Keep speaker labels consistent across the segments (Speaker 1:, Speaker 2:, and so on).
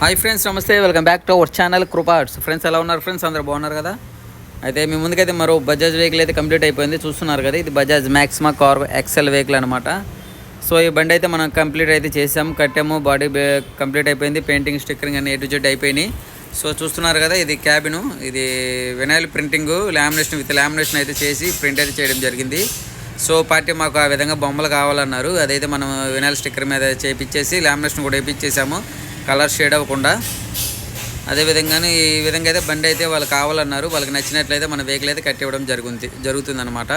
Speaker 1: Hi friends, నమస్తే. Welcome back to our channel కృపా arts. Friends ఎలా ఉన్నారు ఫ్రెండ్స్? అందరూ బాగున్నారు కదా? అయితే మీ ముందుకైతే మరో బజాజ్ వెహికల్ అయితే కంప్లీట్ అయిపోయింది, చూస్తున్నారు కదా. ఇది Bajaj Maxima car excel vehicle అనమాట. సో ఈ బండి అయితే మనం కంప్లీట్ అయితే చేసాము, కట్టాము, బాడీ కంప్లీట్ అయిపోయింది, పెయింటింగ్ స్టిక్కరింగ్ అన్ని A to Z అయిపోయినాయి. సో చూస్తున్నారు కదా, ఇది క్యాబిను, ఇది vinyl printing lamination with lamination అయితే చేసి ప్రింట్ అయితే చేయడం జరిగింది. సో పార్టీ మాకు ఆ విధంగా బొమ్మలు కావాలన్నారు, అదైతే మనం వినైల్ స్టిక్కర్ మీద చేయించేసి లామినేషన్ కూడా వేయించేసాము, కలర్ షేడ్ అవ్వకుండా. అదేవిధంగానే ఈ విధంగా అయితే బండి అయితే వాళ్ళు కావాలన్నారు, వాళ్ళకి నచ్చినట్లయితే మన వెహికల్ అయితే కట్టివ్వడం జరుగుతుంది అనమాట.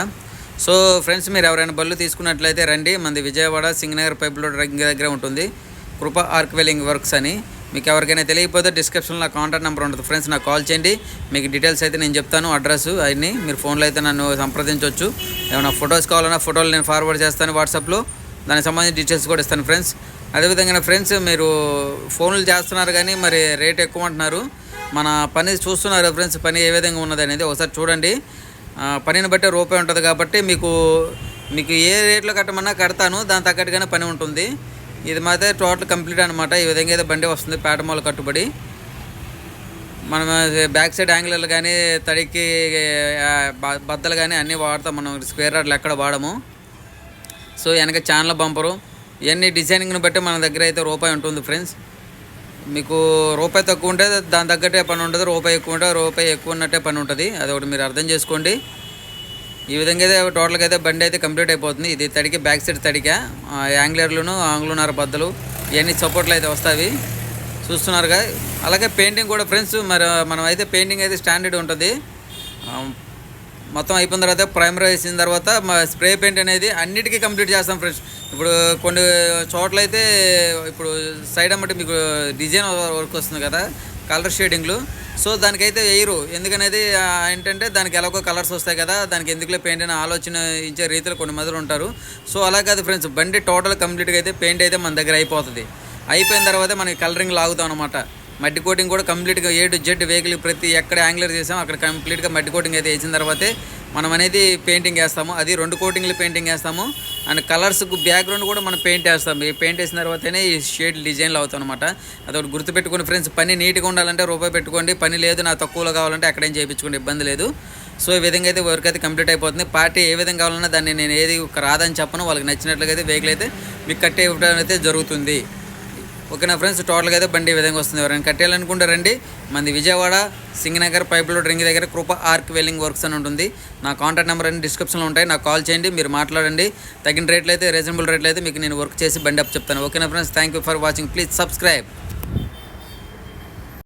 Speaker 1: సో ఫ్రెండ్స్, మీరు ఎవరైనా బళ్ళు తీసుకున్నట్లయితే రండి. మనది విజయవాడ సింగనగర్ పైప్ లోడ్ దగ్గర ఉంటుంది, కృప ఆర్క్ వెల్డింగ్ వర్క్స్ అని. మీకు ఎవరికైనా తెలియకపోతే డిస్క్రిప్షన్లో నా కాంటాక్ట్ నెంబర్ ఉంటుంది ఫ్రెండ్స్, నాకు కాల్ చేయండి. మీకు డీటెయిల్స్ అయితే నేను చెప్తాను, అడ్రస్ అవన్నీ మీరు ఫోన్లో అయితే నన్ను సంప్రదించవచ్చు. ఏమైనా ఫొటోస్ కావాలన్నా ఫోటోలు నేను ఫార్వర్డ్ చేస్తాను వాట్సాప్లో, దానికి సంబంధించిన డీటెయిల్స్ కూడా ఇస్తాను ఫ్రెండ్స్. అదేవిధంగా ఫ్రెండ్స్, మీరు ఫోన్లు చేస్తున్నారు కానీ మరి రేట్ ఎక్కువ అంటున్నారు. మన పని చూస్తున్నారు ఫ్రెండ్స్, పని ఏ విధంగా ఉన్నది అనేది ఒకసారి చూడండి. పనిని బట్టి రూపాయి ఉంటుంది కాబట్టి మీకు ఏ రేట్లో కట్టమన్నా కడతాను, దాని తగ్గట్టుగానే పని ఉంటుంది. ఇది మాత్రం టోటల్ కంప్లీట్ అనమాట. ఈ విధంగా అయితే బండి వస్తుంది పేటమాల కట్టుబడి. మనం బ్యాక్ సైడ్ యాంగిల్ కానీ తడికి బద్దలు కానీ అన్నీ వాడతాం, మనం స్క్వేర్ రాడ్లు ఎక్కడ వాడము. సో వెనక ఛానల్ బంపరు ఇవన్నీ డిజైనింగ్ని బట్టి మన దగ్గర అయితే రూపాయి ఉంటుంది ఫ్రెండ్స్. మీకు రూపాయి తక్కువ ఉంటే దాని తగ్గట్టే పని ఉంటుంది, రూపాయి ఎక్కువ ఉంటే రూపాయి ఎక్కువ ఉన్నట్టే పని ఉంటుంది, అదొకటి మీరు అర్థం చేసుకోండి. ఈ విధంగా అయితే టోటల్గా అయితే బండి అయితే కంప్లీట్ అయిపోతుంది. ఇది తడికి బ్యాక్ సైడ్ తడికా, యాంగ్లర్లను ఆంగ్లున్నర బద్దలు ఇవన్నీ సపోర్ట్లు అయితే వస్తాయి, చూస్తున్నారుగా. అలాగే పెయింటింగ్ కూడా ఫ్రెండ్స్, మరి మనం అయితే పెయింటింగ్ అయితే స్టాండర్డ్ ఉంటుంది. మొత్తం అయిపోయిన తర్వాత ప్రైమర్ వేసిన తర్వాత స్ప్రే పెయింట్ అనేది అన్నిటికీ కంప్లీట్ చేస్తాం ఫ్రెండ్స్. ఇప్పుడు కొన్ని చోట్ల అయితే ఇప్పుడు సైడ్ అమ్మటి మీకు డిజైన్ వర్క్ వస్తుంది కదా, కలర్ షేడింగ్లు. సో దానికైతే వేయరు, ఎందుకనేది ఏంటంటే దానికి ఎలాగో కలర్స్ వస్తాయి కదా, దానికి ఎందుకులే పెయింట్ అని ఆలోచన ఇచ్చే రీతిలో కొన్ని మంది ఉంటారు. సో అలా కాదు ఫ్రెండ్స్, బండి టోటల్ కంప్లీట్గా అయితే పెయింట్ అయితే మన దగ్గర అయిపోతుంది. అయిపోయిన తర్వాత మనకి కలరింగ్ లాగుతాం అనమాట. మట్టి కోటింగ్ కూడా కంప్లీట్గా A to Z వెహికల్ ప్రతి ఎక్కడ యాంగ్లర్ చేసామో అక్కడ కంప్లీట్గా మట్టి కోటింగ్ అయితే వేసిన తర్వాతే మనం అనేది పెయింటింగ్ వేస్తాము. అది 2 కోటింగ్లు పెయింటింగ్ వేస్తాము, అండ్ కలర్స్కు బ్యాక్గ్రౌండ్ కూడా మనం పెయింట్ వేస్తాము. ఈ పెయింట్ వేసిన తర్వాతనే ఈ షేడ్ డిజైన్లు అవుతాం అనమాట. అదొకటి గుర్తుపెట్టుకుని ఫ్రెండ్స్, పని నీట్గా ఉండాలంటే రూపాయి పెట్టుకోండి, పని లేదు నా తక్కువలో కావాలంటే అక్కడేం చేయించుకోండి, ఇబ్బంది లేదు. సో ఈ విధంగా అయితే వర్క్ అయితే కంప్లీట్ అయిపోతుంది. పార్టీ ఏ విధంగా కావాలన్నా దాన్ని నేను ఏది రాదని చెప్పను, వాళ్ళకి నచ్చినట్లుగా అయితే వెహికల్ అయితే మీకు కట్టే ఇవ్వడం అయితే జరుగుతుంది. ఓకేనా ఫ్రెండ్స్, టోటల్గా అయితే బండి ఈ విధంగా వస్తుంది. ఎవరైనా కట్టాలనుకుంటారండి, మంది Vijayawada Singh Nagar pipe load ring దగ్గర కృప ఆర్క్ వెల్డింగ్ వర్క్స్ అని ఉంటుంది. నా కాంటాక్ట్ నెంబర్ అన్ని డిస్క్రిప్షన్లో ఉంటాయి, నాకు కాల్ చేయండి, మీరు మాట్లాడండి. తగిన రేట్లు అయితే రీజనబుల్ రేట్లు అయితే మీకు నేను వర్క్ చేసి బండి అప్ చెప్తాను. ఓకేనా friends, thank you for watching, please subscribe.